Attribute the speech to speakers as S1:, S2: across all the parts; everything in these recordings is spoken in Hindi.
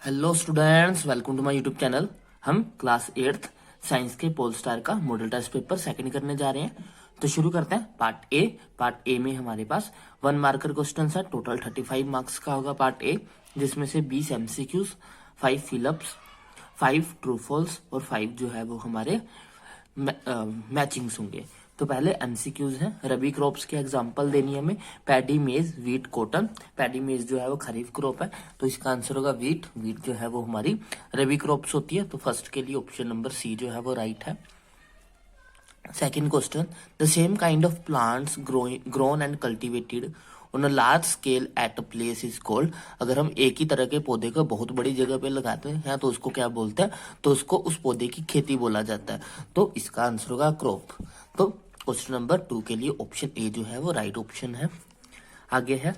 S1: Hello students, welcome to my YouTube channel. हम क्लास 8th साइंस के पोल स्टार का मॉडल टेस्ट पेपर सेकंड करने जा रहे हैं। तो शुरू करते हैं पार्ट ए में हमारे पास 1 मार्कर क्वेश्चन है। टोटल 35 मार्क्स का होगा पार्ट ए, जिसमें से 20 एमसीक्यूज, 5 फिलअप्स, 5 ट्रू फॉल्स और 5 जो है वो हमारे मैचिंग्स होंगे। तो पहले एमसीक्यूज हैं। रबी क्रॉप्स के एग्जांपल देनी है हमें। पैडी, मेज, वीट, कॉटन। पैडी मेज जो है वो खरीफ क्रॉप है, तो इसका आंसर होगा वीट। वीट जो है वो हमारी रबी क्रॉप्स होती है, तो फर्स्ट के लिए ऑप्शन नंबर सी जो है वो राइट है। Second question, the same kind of plants grown and cultivated on a large scale at a place is called. अगर हम एक ही तरह के पौधे को बहुत बड़ी जगह पे लगाते हैं तो उसको क्या बोलते हैं? तो उसको उस पौधे की खेती बोला जाता है, तो इसका आंसर होगा क्रॉप। तो क्वेश्चन नंबर 2 के लिए ऑप्शन ए जो है वो राइट ऑप्शन है। आगे है,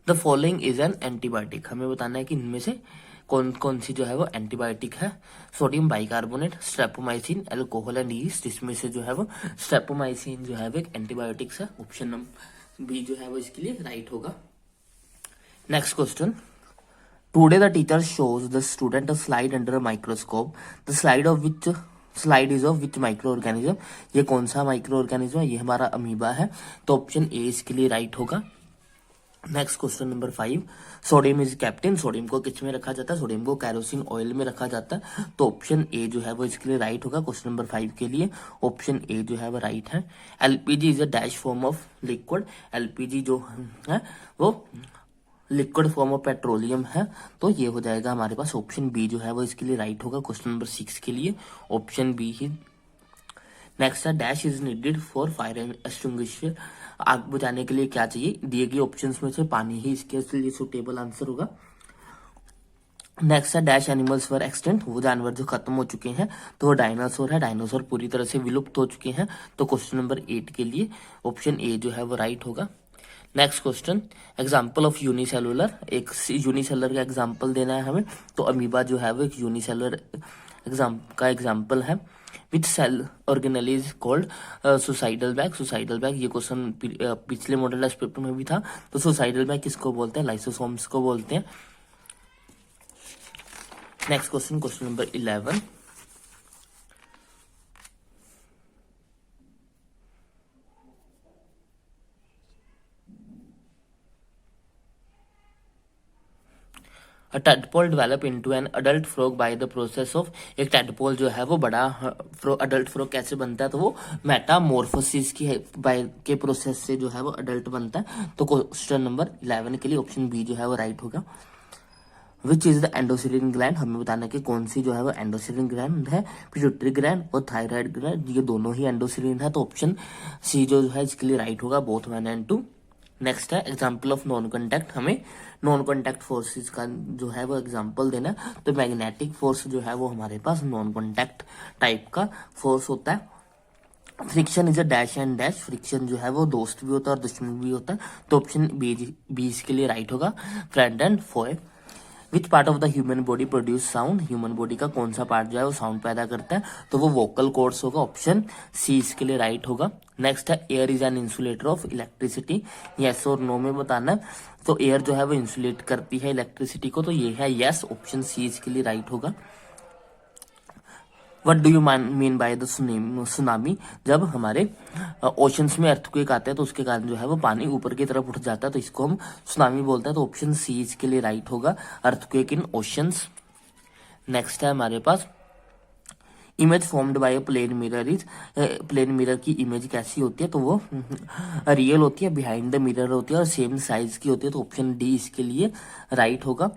S1: the following is an antibiotic. हमें बताना है कि इनमें से कौन कौन सी जो है वो एंटीबायोटिक है। Sodium bicarbonate, streptomycin, alcohol and yeast. इसमें से जो है वो स्ट्रेप्टोमाइसिन जो है वो एक एंटीबायोटिक्स है। ऑप्शन नंबर बी जो है वो इसके लिए राइट होगा। Next question, today the teacher shows the student a slide under a microscope. The slide is of which micro organism. ये कौन सा माइक्रो ऑर्गेनिज्म है? ये हमारा अमीबा है, तो ऑप्शन ए इसके लिए राइट होगा। Next question number 5, sodium is captain. Sodium को किस में रखा जाता है? सोडियम को कैरोसिन ऑयल में रखा जाता है, तो ऑप्शन ए जो है वो इसके लिए राइट होगा। क्वेश्चन नंबर 5 के लिए ऑप्शन ए जो है वो राइट है। LPG is a dash form of liquid. LPG जो है वो लिक्विड फॉर्म ऑफ पेट्रोलियम है, तो ये हो जाएगा हमारे पास ऑप्शन बी जो है वो इसके लिए राइट होगा। क्वेश्चन नंबर 6 के लिए ऑप्शन बी ही। नेक्स्ट है, dash is needed for fire extinguisher. आग बुझाने के लिए क्या चाहिए? दिए गए ऑप्शंस में से पानी ही इसके लिए सुटेबल आंसर होगा। नेक्स्ट है, डैश एनिमल्स वर एक्सटेंट। वो जानवर जो खत्म हो चुके हैं, तो वो डायनासोर है। डायनासोर पूरी तरह से विलुप्त हो चुके हैं, तो क्वेश्चन नंबर 8 के लिए ऑप्शन ए जो है वो राइट होगा। Next question, example of unicellular. एक यूनिसेलुलर का एग्जाम्पल देना है हमें, तो अमीबा जो है वो एक यूनिसेलुलर का एग्जाम्पल है। Which cell organelle is called suicidal bag. Suicidal bag, ये क्वेश्चन पिछले मॉडल टेस्ट पेपर में भी था। तो सुसाइडल बैग किसको बोलते हैं? लाइसोसोम्स को बोलते हैं। Next question, question number 11, A tadpole develop into an adult frog by the process of। एक tadpole जो है वो बड़ा adult frog कैसे बनता है? तो वो मेटामॉर्फोसिस के प्रोसेस से जो है वो adult बनता है, तो क्वेश्चन नंबर 11 के लिए ऑप्शन बी जो है वो राइट होगा। Which is the endocrine gland. हमें बताना कि कौन सी जो है वो एंडोसिलिन ग्लैंड है। पिट्यूटरी ग्लैंड और थायराइड ग्लैंड, ये दोनों ही एंडोसिलिन है, तो ऑप्शन सी जो है इसके लिए राइट होगा, बोथ 1 and 2। नेक्स्ट है, एग्जाम्पल ऑफ नॉन कॉन्टैक्ट। हमें नॉन कॉन्टैक्ट फोर्सेस का जो है वो एग्जाम्पल देना है, तो मैग्नेटिक फोर्स जो है वो हमारे पास नॉन कॉन्टैक्ट टाइप का फोर्स होता है। Friction is a dash and dash. Friction जो है वो दोस्त भी होता है और दुश्मन भी होता है, तो ऑप्शन बी इसके लिए राइट होगा, friend and foe. Which part of the human body produce sound. Human body का कौन सा पार्ट जो है वो साउंड पैदा करता है? तो वो वोकल कॉर्ड्स होगा, ऑप्शन सी इसके लिए राइट होगा। नेक्स्ट है, air is an insulator of electricity. Yes और नो में बताना है, तो एयर जो है वो इंसुलेट करती है इलेक्ट्रिसिटी को, तो ये है यस, ऑप्शन सी इसके लिए राइट होगा। What do you mean by the tsunami. जब हमारे ओशंस में अर्थक्वेक आते हैं तो उसके कारण जो है वो पानी ऊपर की तरफ उठ जाता है, तो इसको हम सुनामी बोलते हैं, तो ऑप्शन सी इसके लिए राइट होगा, अर्थक्वेक इन ओशंस। नेक्स्ट है हमारे पास, image formed by plane mirror is. Plane mirror की इमेज कैसी होती है? तो वो रियल होती है, बिहाइंड द मिरर होती है और सेम साइज की होती है, तो ऑप्शन डी इसके लिए राइट होगा,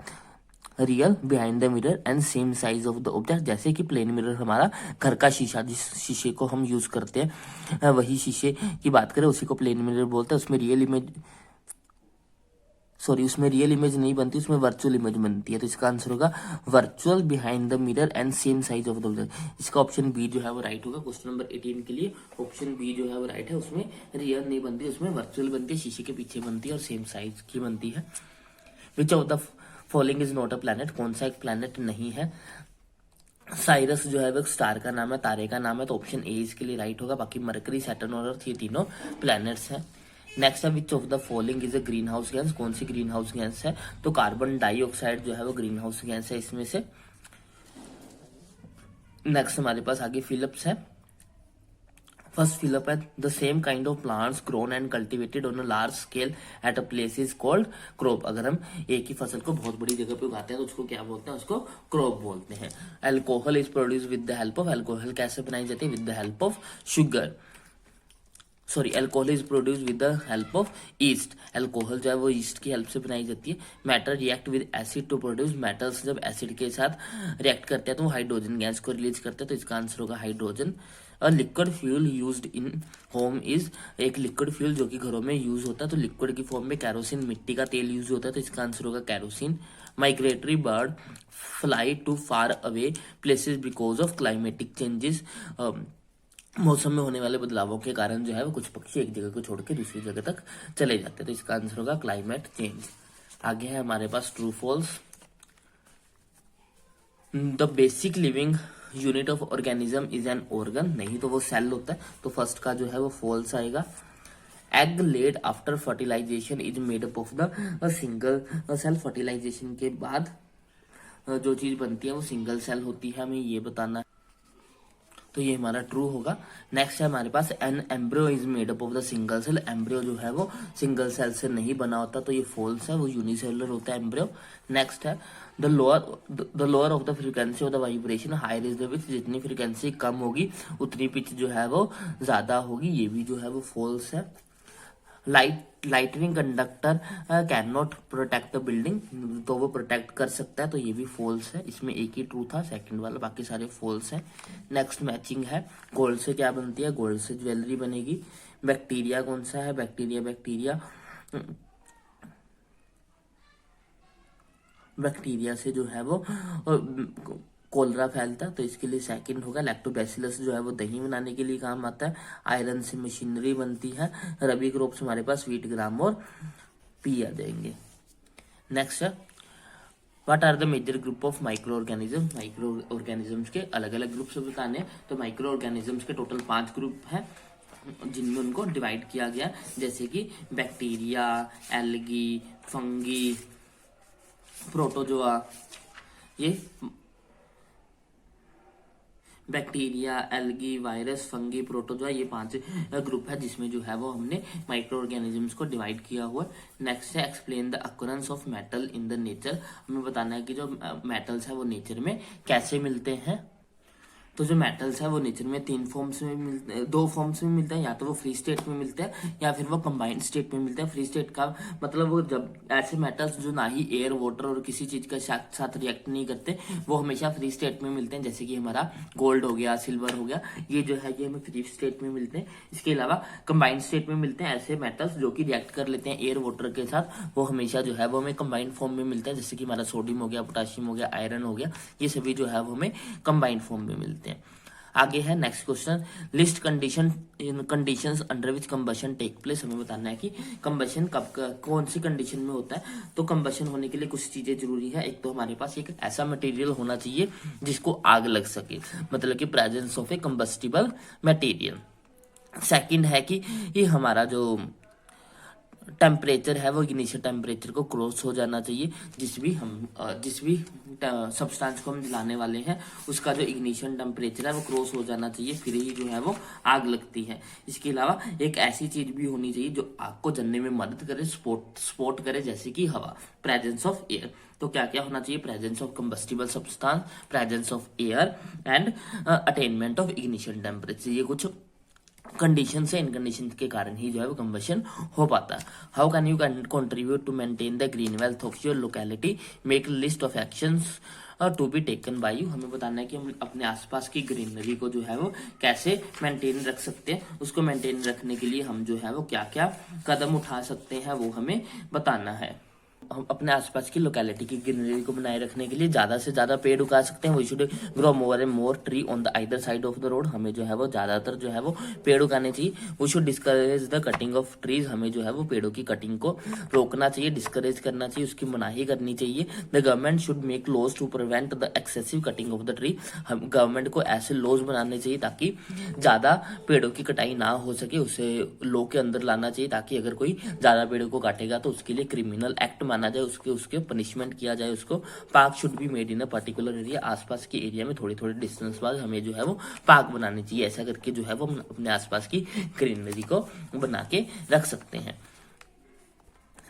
S1: real behind the mirror and same size of the object. जैसे कि प्लेन मिरर हमारा घर का शीशा, जिस शीशे को हम यूज करते हैं, वही शीशे की बात करें उसी को प्लेन मिरर बोलते हैं। उसमें रियल इमेज नहीं बनती, उसमें वर्चुअल इमेज बनती है, तो इसका आंसर होगा virtual behind the mirror and same size of the object. इसका ऑप्शन बी जो है वो राइट होगा। क्वेश्चन नंबर 18 के लिए ऑप्शन बी जो है वो राइट है। उसमें रियल नहीं बनती, उसमें वर्चुअल बनती है, शीशे के पीछे बनती है और सेम साइज की बनती है। Which of the following is not a planet. कौन सा एक प्लैनेट नहीं है? साइरस जो है वो स्टार का नाम है, तारे का नाम है, तो ऑप्शन ए इसके लिए राइट होगा। बाकी मरकरी, सैटर्न और अर्थ ये तीनों प्लैनेट्स हैं। नेक्स्ट है which of the following is a green house gas, कौन सी ग्रीन हाउस गैस है, तो कार्बन डाइऑक्साइड जो है वो ग्रीन हाउस गैस है इसमें से। नेक्स्ट हमारे पास आगे फिलिप्स है। फर्स्ट फिलअप है the same kind of plants grown and cultivated on a large scale at a place is called crop. अगर हम एक ही फसल को बहुत बड़ी जगह पे उगाते हैं तो उसको क्या बोलते हैं, उसको क्रॉप बोलते हैं। Alcohol is produce with the help of, alcohol कैसे बनाई जाती है, with the help of sugar, sorry alcohol is produce with the help of east, alcohol जो है वो ईस्ट की हेल्प से बनाई जाती है। Metal react with acid to produce, metals जब एसिड के साथ रिएक्ट करते हैं तो वो हाइड्रोजन गैस को रिलीज करते हैं, तो इसका आंसर होगा hydrogen. A liquid fuel used in home is, एक लिक्विड फ्यूल जो कि घरों में यूज होता है तो लिक्विड की फॉर्म में कैरोसिन, मिट्टी का तेल यूज होता है तो इसका आंसर होगा kerosene. Migratory bird fly to far away places because of climatic changes, मौसम में होने वाले बदलावों के कारण जो है वो कुछ पक्षी एक जगह को छोड़ के दूसरी जगह तक चले जाते हैं तो इसका आंसर होगा क्लाइमेट चेंज। आगे है हमारे पास true false. The basic living unit of organism is an organ, नहीं तो वो सेल होता है, तो फर्स्ट का जो है वो फॉल्स आएगा। Egg laid after fertilisation is made up of the single cell, fertilisation के बाद जो चीज बनती है वो सिंगल सेल होती है, हमें ये बताना है, तो ये हमारा ट्रू होगा। नेक्स्ट है हमारे पास an embryo is made up of the single cell, embryo जो है वो सिंगल सेल से नहीं बना होता तो ये फॉल्स है, वो यूनिसेलुलर होता है एम्ब्रियो। नेक्स्ट है the lower of the frequency of the vibration higher is the pitch, जितनी फ्रीक्वेंसी कम होगी उतनी पिच जो है वो ज्यादा होगी, ये भी जो है वो फॉल्स है। Lightning conductor can not protect the building, तो वो प्रोटेक्ट कर सकता है तो ये भी फॉल्स है, इसमें एक ही ट्रू था सेकंड वाला, बाकी सारे फॉल्स है। नेक्स्ट मैचिंग है, गोल्ड से क्या बनती है, गोल्ड से ज्वेलरी बनेगी। बैक्टीरिया कौन सा है, बैक्टीरिया से जो है वो कोलरा फैलता है तो इसके लिए सेकंड होगा। लैक्टोबैसिलस जो है वो दही बनाने के लिए काम आता है। आयरन से मशीनरी बनती है। रबी क्रॉप्स हमारे पास वीट, ग्राम और पी आ जाएंगे। नेक्स्ट है what are the major group of micro organism, micro organisms के अलग अलग ग्रुप्स बताने हैं, तो माइक्रो ऑर्गेनिजम्स के टोटल 5 ग्रुप हैं जिनमें उनको डिवाइड किया गया, जैसे कि बैक्टीरिया, एल्गी, फंगी, प्रोटोजोआ, ये bacteria, algae, virus, fungi, protozoa, ये 5 ग्रुप है जिसमें जो है वो हमने माइक्रो ऑर्गेनिजम्स को डिवाइड किया हुआ। नेक्स्ट है explain the occurrence of metal in the nature, हमें बताना है कि जो मेटल्स है वो नेचर में कैसे मिलते हैं। तो जो मेटल्स है वो नेचर में 2 फॉर्म्स में मिलते हैं, या तो वो फ्री स्टेट में मिलते हैं या फिर वो कंबाइंड स्टेट में मिलते हैं। फ्री स्टेट का मतलब वो जब ऐसे मेटल्स जो ना ही एयर, वाटर और किसी चीज के साथ रिएक्ट नहीं करते वो हमेशा फ्री स्टेट में मिलते हैं, जैसे कि हमारा गोल्ड हो गया, सिल्वर हो गया, ये जो है ये हमें फ्री स्टेट में मिलते हैं। इसके अलावा कंबाइंड स्टेट में मिलते हैं ऐसे मेटल्स जो कि रिएक्ट कर लेते हैं एयर, वाटर के साथ, वो हमेशा जो है वो हमें कंबाइंड फॉर्म में मिलता है, जैसे कि हमारा सोडियम हो गया, पोटाशियम हो गया, आयरन हो गया, ये सभी जो है वो हमें कंबाइंड फॉर्म में मिलते हैं। आगे है next question, list conditions under which combustion take place, हमें बताना है कि कंबशन कब कौन सी कंडीशन में होता है। तो कंबशन होने के लिए कुछ चीजें जरूरी है, एक तो हमारे पास एक ऐसा मटेरियल होना चाहिए जिसको आग लग सके, मतलब कि presence of A combustible material. Second है कि ये हमारा जो टेम्परेचर है वो इग्निशन टेम्परेचर को क्रॉस हो जाना चाहिए, जिस भी सब्सटेंस को हम जलाने वाले हैं उसका जो इग्निशन टेम्परेचर है वो क्रॉस हो जाना चाहिए, फिर ही जो है वो आग लगती है। इसके अलावा एक ऐसी चीज भी होनी चाहिए जो आग को जलने में मदद करे, स्पोर्ट करे, जैसे कि हवा, प्रेजेंस ऑफ एयर। तो क्या क्या होना चाहिए, presence of combustible substance, presence of air and attainment of ignition temperature, ये कुछ कंडीशन से, इन कंडीशन के कारण ही जो है वो कंबशन हो पाता है। How can you contribute to maintain the green wealth of your locality, make list of actions to be taken by you, हमें बताना है कि हम अपने आसपास की ग्रीनरी को जो है वो कैसे मेंटेन रख सकते हैं, उसको मेंटेन रखने के लिए हम जो है वो क्या क्या कदम उठा सकते हैं वो हमें बताना है। हम अपने आसपास की लोकेलिटी की ग्रीनरी को बनाए रखने के लिए ज्यादा से ज्यादा पेड़ उगा सकते हैं। We should grow more and more tree on the either side of the road. हमें जो है वो ज्यादातर जो है वो पेड़ उगाने चाहिए। We should discourage the cutting of trees. हमें जो है वो पेड़ों की कटिंग को रोकना चाहिए, डिस्करेज करना चाहिए, उसकी मनाही करनी चाहिए। The government should make laws to prevent the excessive cutting of the tree. हम गवर्नमेंट को ऐसे लॉज बनाने चाहिए ताकि ज्यादा पेड़ों की कटाई ना हो सके, उसे लॉ के अंदर लाना चाहिए ताकि अगर कोई ज्यादा पेड़ों को काटेगा तो उसके लिए क्रिमिनल एक्ट माना जाए, उसके उसके पनिशमेंट किया जाए उसको। Park should be made in a particular area. आसपास के एरिया में थोड़े थोड़े डिस्टेंस बाद हमें जो है वो पार्क बनाने चाहिए। ऐसा करके जो है वो अपने आसपास की ग्रीनरी को बना के रख सकते हैं।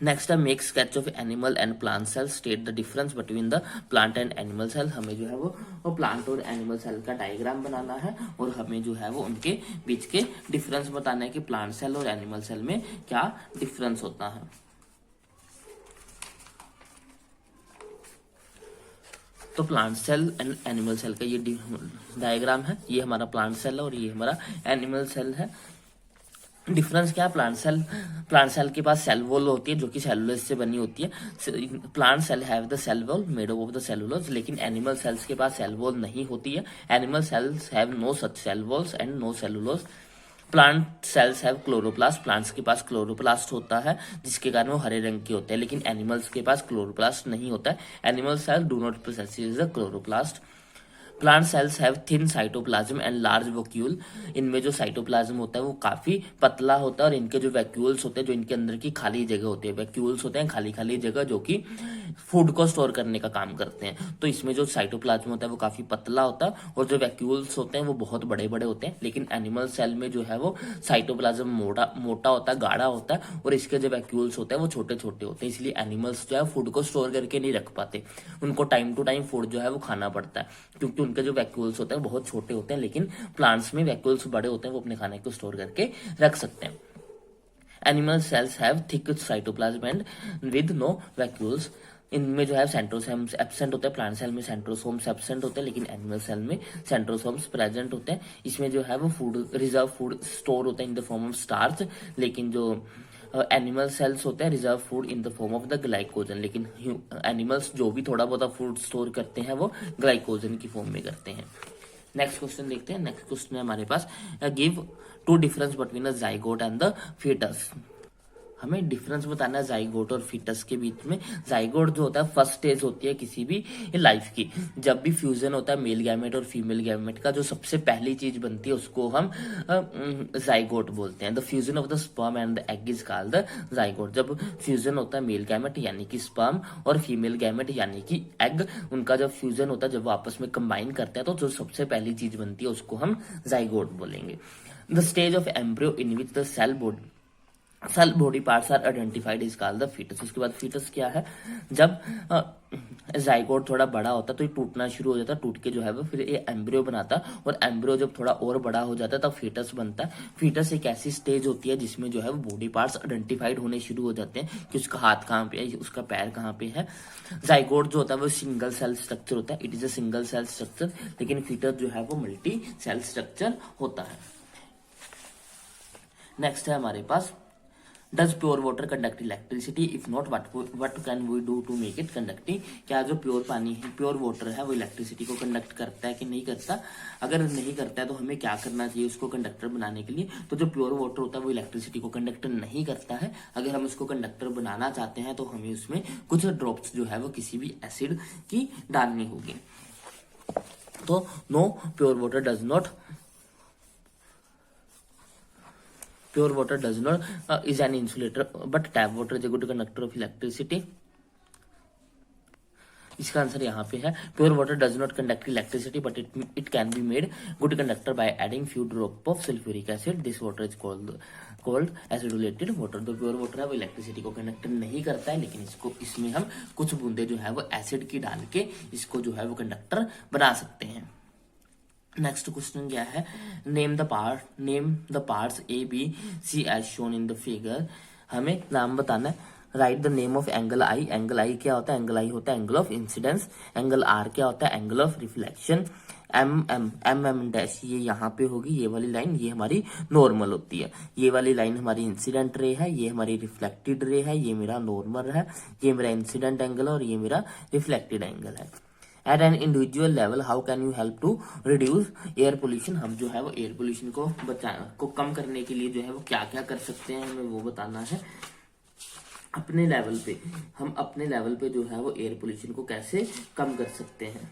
S1: नेक्स्ट है make sketch of animal and plant cell, state the difference between the plant and animal cell. हमें जो है वो प्लांट और एनिमल सेल का डायग्राम बनाना है और हमें जो है वो उनके बीच के डिफरेंस बताना है कि प्लांट सेल और एनिमल सेल में क्या डिफरेंस होता है। तो plant cell and animal cell का ये डायग्राम है। ये हमारा प्लांट सेल है और ये हमारा एनिमल सेल है। डिफरेंस क्या है? प्लांट सेल के पास सेल वॉल होती है जो कि सेलुलोज से बनी होती है। Plant cell have the cell wall made of the cellulose, लेकिन एनिमल सेल्स के पास सेल वॉल नहीं होती है। Animal cells have no such cell walls and no cellulose. Plant cells have chloroplast. Plants के पास क्लोरोप्लास्ट होता है जिसके कारण वो हरे रंग के होते हैं, लेकिन एनिमल्स के पास क्लोरोप्लास्ट नहीं होता है। Animal cell do not possess the chloroplast. Plant cells have thin cytoplasm and large vacuole. इनमें जो साइटोप्लाज्म होता है वो काफी पतला होता है और इनके जो वैक्यूल्स होते हैं, जो इनके अंदर की खाली जगह होती है, वैक्यूल्स होते हैं खाली खाली जगह जो कि फूड को स्टोर करने का काम करते हैं। तो इसमें जो साइटोप्लाज्म होता है वो काफी पतला होता है और जो वैक्यूल्स होते हैं वो बहुत बड़े बड़े होते हैं। लेकिन एनिमल सेल में जो है वो साइटोप्लाज्म मोटा होता है, गाढ़ा होता है और इसके जो वैक्यूल्स होते हैं वो छोटे छोटे होते हैं। इसलिए एनिमल्स जो है फूड को स्टोर करके नहीं रख पाते, उनको टाइम टू टाइम फूड जो है वो खाना पड़ता है क्योंकि उनके जो वैक्यूल्स होते हैं बहुत छोटे होते हैं। लेकिन प्लांट्स में वैक्यूल्स बड़े होते हैं, वो अपने खाने को स्टोर करके रख सकते हैं। Animal cells have thick cytoplasm and with no vacuoles. इनमें जो है सेंट्रोसोम्स एब्सेंट होते हैं। प्लांट सेल में सेंट्रोसोम्स एब्सेंट होते हैं लेकिन एनिमल सेल में सेंट्रोसोम्स प्रेजेंट होते हैं। इसमें जो है वो फूड रिजर्व फूड स्टोर होता है in the form of starch, लेकिन जो एनिमल सेल्स होते हैं reserve food in the form of the glycogen. लेकिन एनिमल्स जो भी थोड़ा बहुत फूड स्टोर करते हैं वो ग्लाइकोजन की फॉर्म में करते हैं। नेक्स्ट क्वेश्चन देखते हैं। नेक्स्ट क्वेश्चन है हमारे पास give two difference between the zygote and the foetus. हमें डिफरेंस बताना है जाइगोट और फीटस के बीच में। जाइगोट जो होता है फर्स्ट स्टेज होती है किसी भी लाइफ की। जब भी फ्यूजन होता है मेल गैमेट और फीमेल गैमेट का, जो सबसे पहली चीज बनती है उसको हम जाइगोट बोलते हैं। The fusion of the sperm and the egg is called the zygote. जब फ्यूजन होता है मेल गैमेट यानी कि स्पर्म और फीमेल गैमेट यानी कि एग, उनका जब फ्यूजन होता है, जब वो आपस में कंबाइन करते हैं तो जो सबसे पहली चीज बनती है उसको हम जाइगोट बोलेंगे। The stage of embryo in which the cell body parts are identified is called the foetus. उसके बाद फीटस क्या है? जब जाइगोट थोड़ा बड़ा होता है तो ये टूटना शुरू हो जाता है, टूट के जो है वो फिर ये एम्ब्रियो बनाता है और एम्ब्रियो जब थोड़ा और बड़ा हो जाता है तब फीटस बनता है। फीटस एक ऐसी स्टेज होती है जिसमें जो है वो बॉडी पार्ट्स आइडेंटिफाइड होने शुरू हो जाते हैं कि उसका हाथ कहाँ पे है, उसका पैर कहाँ पे है। जाइगोट जो होता है वो सिंगल सेल स्ट्रक्चर होता है, it is a single cell structure, लेकिन फीटस जो है वो मल्टी सेल स्ट्रक्चर होता है। नेक्स्ट है हमारे पास does pure water conduct electricity, if not what can we do to make it conducting. क्या जो प्योर पानी है, प्योर वाटर है, वो इलेक्ट्रिसिटी को कंडक्ट करता है कि नहीं करता? अगर नहीं करता है तो हमें क्या करना चाहिए उसको कंडक्टर बनाने के लिए? तो जो प्योर वाटर होता है वो इलेक्ट्रिसिटी को कंडक्टर नहीं करता है। अगर हम उसको कंडक्टर बनाना चाहते हैं तो हमें उसमें कुछ ड्रॉप्स जो है वो किसी भी एसिड की डालनी होगी। तो no, pure water does not pure water does not is an insulator but tap water is a good conductor of electricity। इसका आंसर यहाँ पे है pure water does not conduct electricity but it can be made good conductor by adding few drop of sulphuric acid. This water is called acidulated water. तो प्योर वाटर है वो इलेक्ट्रिसिटी को कंडक्ट नहीं करता है, लेकिन इसमें हम कुछ बूंदे जो है वो एसिड की डाल के इसको जो है वो कंडक्टर बना सकते हैं। नेक्स्ट क्वेश्चन क्या है? Name the parts A B C as shown in the figure. हमें नाम बताना है। Write the name of angle i. Angle i क्या होता है? एंगल आई होता है angle of incidence. Angle r क्या होता है? Angle of reflection. M dash ये यहाँ पे होगी, ये वाली लाइन ये हमारी नॉर्मल होती है, ये वाली लाइन हमारी इंसिडेंट रे है, ये हमारी रिफ्लेक्टेड रे है, ये मेरा नॉर्मल है, ये मेरा इंसिडेंट एंगल है और ये मेरा रिफ्लेक्टेड एंगल है। At an individual level how can you help to reduce air pollution, हम जो है वो एयर पोल्यूशन को कम करने के लिए जो है वो क्या क्या कर सकते हैं हमें वो बताना है। अपने लेवल पे हम अपने लेवल पे जो है वो एयर पोल्यूशन को कैसे कम कर सकते हैं।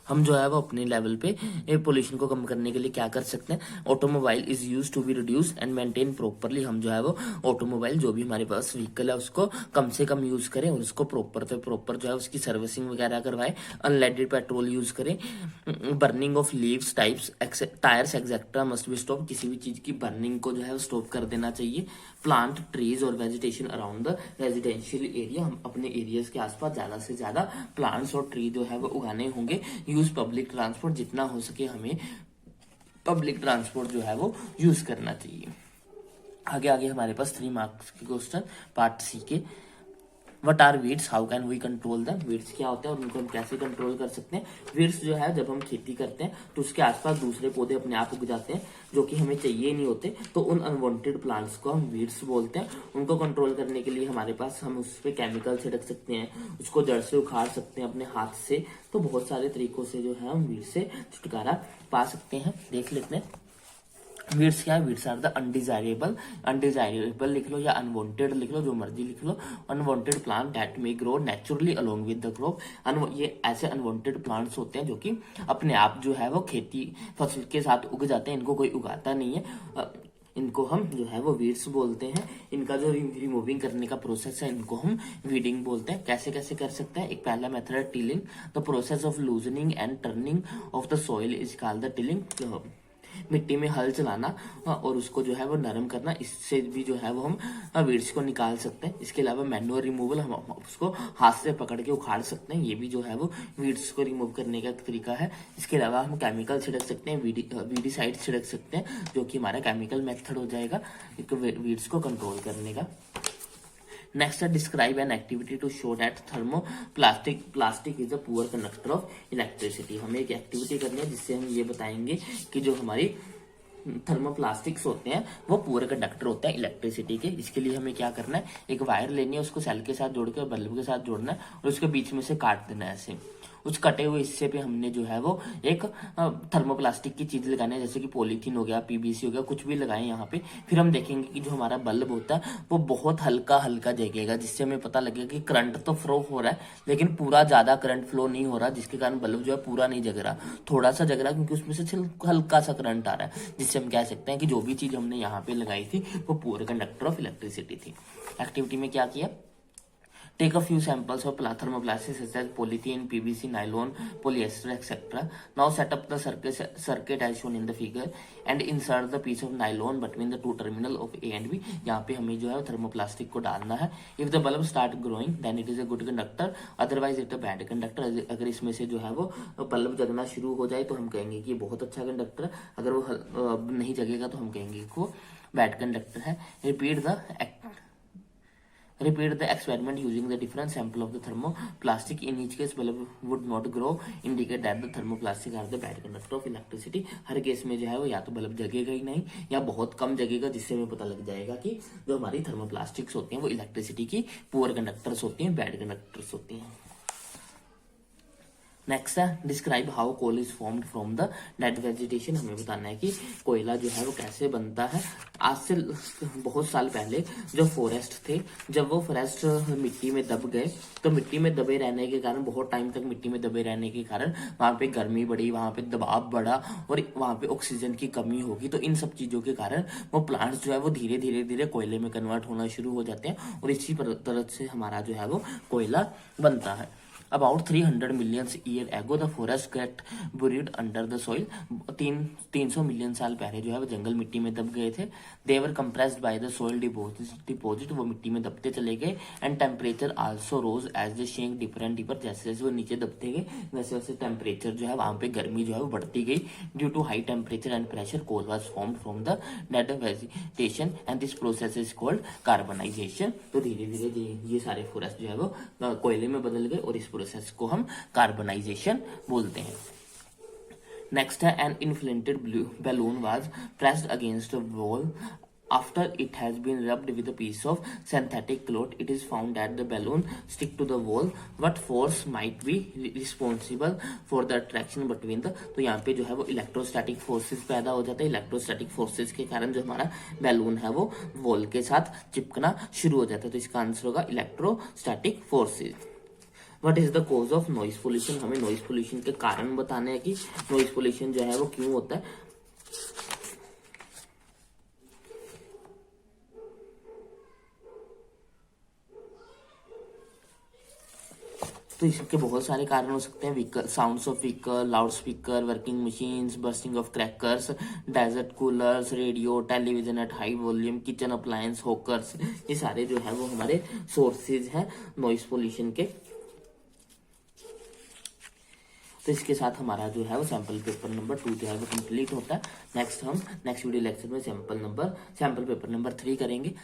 S1: हम जो है वो अपने लेवल पे एयर पोल्यूशन को कम करने के लिए क्या कर सकते हैं। Automobile is use to be reduce and maintain properly, हम जो है वो ऑटोमोबाइल जो भी हमारे पास व्हीकल है उसको कम से कम यूज करें और उसको प्रॉपर जो है उसकी सर्विसिंग वगैरह करवाएं। अनलेडेड पेट्रोल यूज करें। Burning of leaves types tyres etcetera must be stop, किसी भी चीज की बर्निंग को जो है स्टॉप कर देना चाहिए। प्लांट ट्रीज और vegetation around the residential area, हम अपने एरियाज के आसपास ज्यादा से ज्यादा प्लांट्स और ट्री जो है वो उगाने होंगे। यूज पब्लिक ट्रांसपोर्ट, जितना हो सके हमें पब्लिक ट्रांसपोर्ट जो है वो यूज करना चाहिए। आगे आगे हमारे पास 3 मार्क्स के क्वेश्चन पार्ट सी के। What are weeds, how can we control them, weeds क्या होते हैं और उनको हम कैसे कंट्रोल कर सकते हैं। वीड्स जो है जब हम खेती करते हैं तो उसके आसपास दूसरे पौधे अपने आप उग जाते हैं जो कि हमें चाहिए नहीं होते, तो उन अनवांटेड प्लांट्स को हम वीड्स बोलते हैं। उनको कंट्रोल करने के लिए हमारे पास हम उस पर केमिकल छिड़क सकते हैं, उसको जड़ से उखाड़ सकते हैं अपने हाथ से, तो बहुत सारे तरीकों से जो है हम वीड से छुटकारा पा सकते हैं। देख लेते हैं वीड्स क्या है। वीड्स आर द अनडिजायरेबल लिख लो या अनवांटेड लिख लो, जो मर्जी लिख लो। Unwanted plant that may grow naturally along with the crop, ये ऐसे अनवांटेड प्लांट्स होते हैं जो कि अपने आप जो है वो खेती फसल के साथ उग जाते हैं, इनको कोई उगाता नहीं है। इनको हम जो है वो वीड्स बोलते हैं। इनका जो रिमूविंग करने का प्रोसेस है इनको हम वीडिंग बोलते हैं। कैसे कैसे कर सकते हैं। एक पहला मेथड है tilling, the process of loosening and turning of the soil is called the tilling. मिट्टी में हल चलाना और उसको जो है वो नरम करना, इससे भी जो है वो हम वीड्स को निकाल सकते हैं। इसके अलावा मैन्युअर रिमूवल, हम उसको हाथ से पकड़ के उखाड़ सकते हैं, ये भी जो है वो वीड्स को रिमूव करने का एक तरीका है। इसके अलावा हम केमिकल छिड़क सकते हैं, वीडीसाइड छिड़क सकते हैं, जो कि हमारा केमिकल मेथड हो जाएगा वीड्स को कंट्रोल करने का। नेक्स्ट है describe an activity to show that plastic is a poor conductor of electricity. हमें एक एक्टिविटी करनी है जिससे हम ये बताएंगे कि जो हमारी थर्मोप्लास्टिक्स होते हैं वो पुअर कंडक्टर होते हैं इलेक्ट्रिसिटी के। इसके लिए हमें क्या करना है, एक वायर लेनी है, उसको सेल के साथ जोड़ के बल्ब के साथ जोड़ना है और उसके बीच में से काट देना है ऐसे। उस कटे हुए हिस्से पे हमने जो है वो एक थर्मोप्लास्टिक की चीज लगानी है, जैसे कि पॉलीथीन हो गया, पीवीसी हो गया, कुछ भी लगाएं यहाँ पे। फिर हम देखेंगे कि जो हमारा बल्ब होता है वो बहुत हल्का हल्का जगेगा, जिससे हमें पता लगेगा कि करंट तो फ्लो हो रहा है लेकिन पूरा ज्यादा करंट फ्लो नहीं हो रहा, जिसके कारण बल्ब जो है पूरा नहीं जग रहा, थोड़ा सा जग रहा है क्योंकि उसमें से हल्का सा करंट आ रहा है, जिससे हम कह सकते हैं कि जो भी चीज हमने यहाँ पे लगाई थी वो पुअर कंडक्टर ऑफ इलेक्ट्रिसिटी थी। एक्टिविटी में क्या किया, take a few samples of thermoplastics such as polythene, PVC, nylon, polyester, etc. Now set up the circuit as shown in the figure and insert the piece of nylon between the two terminal of A and B. यहाँ पे हमें जो है थर्मोप्लास्टिक को डालना है। If the bulb start growing, then it is a good conductor. Otherwise it is a bad conductor. अगर इसमें से जो है वो बल्ब जगना शुरू हो जाए तो हम कहेंगे कि ये बहुत अच्छा कंडक्टर है, अगर वो नहीं जगेगा तो हम कहेंगे कि वो बैड कंडक्टर है। Repeat the experiment using the different sample of the thermoplastic. In each case, bulb would not grow. Indicate that the thermoplastic are the bad conductor of electricity. Her case में जो है वो या तो बल्ब जगेगा ही नहीं या बहुत कम जगेगा, जिससे हमें पता लग जाएगा कि जो हमारी थर्मोप्लास्टिक्स होती हैं वो इलेक्ट्रिसिटी की पुअर कंडक्टर्स होती हैं, बैड कंडक्टर्स होती हैं। नेक्स्ट है describe how coal is formed from the dead vegetation. हमें बताना है कि कोयला जो है वो कैसे बनता है। आज से बहुत साल पहले जो फॉरेस्ट थे, जब वो फॉरेस्ट मिट्टी में दब गए तो मिट्टी में दबे रहने के कारण, बहुत टाइम तक मिट्टी में दबे रहने के कारण वहां पे गर्मी बढ़ी, वहां पे दबाव बढ़ा और वहां पे ऑक्सीजन की कमी होगी। तो इन सब चीजों के कारण वो प्लांट्स जो है वो धीरे धीरे धीरे कोयले में कन्वर्ट होना शुरू हो जाते हैं और इसी तरह से हमारा जो है वो कोयला बनता है। About 300 million year ago the forest get buried under the soil. 300 million साल पहले जो है वो जंगल मिट्टी में दब गए थे। They were compressed by the soil deposit. वो मिट्टी में दबते चले गए and temperature also rose as they sank deeper and deeper. जैसे जैसे वो नीचे दबते गए वैसे वैसे टेम्परेचर जो है वहां पे गर्मी जो है वो बढ़ती गई। Due to high temperature and pressure coal was formed from the dead vegetation and this process is called carbonization. तो धीरे धीरे ये सारे फॉरेस्ट जो है वो कोयले में बदल गए और इस प्रोसेस को हम कार्बनाइजेशन बोलते हैं। नेक्स्ट है an inflated balloon was pressed against a wall after it has been rubbed with a piece of synthetic cloth. It is found that the balloon stick to the wall. What force might be responsible for the attraction between the, तो यहाँ पे जो है वो इलेक्ट्रोस्टैटिक फोर्सेस पैदा हो जाता है। इलेक्ट्रोस्टैटिक फोर्सेस के कारण जो हमारा बैलून है वो वॉल के साथ चिपकना शुरू हो जाता है। तो इसका आंसर होगा electrostatic forces. What is the cause of noise pollution, हमें नॉइज पोल्यूशन के कारण बताने हैं कि नॉइज पोल्यूशन जो है वो क्यों होता है। तो इसके बहुत सारे कारण हो सकते हैं। Vehicle, sounds of vehicle, loud speaker, working machines, bursting of crackers, desert coolers, radio, television at high volume, kitchen appliance, hawkers, ये सारे जो है वो हमारे सोर्सेज हैं नॉइस पोल्यूशन के। तो इसके साथ हमारा जो है वो सैंपल पेपर नंबर 2 जो है वो कंप्लीट होता है। नेक्स्ट वीडियो लेक्चर में सैंपल पेपर नंबर 3 करेंगे।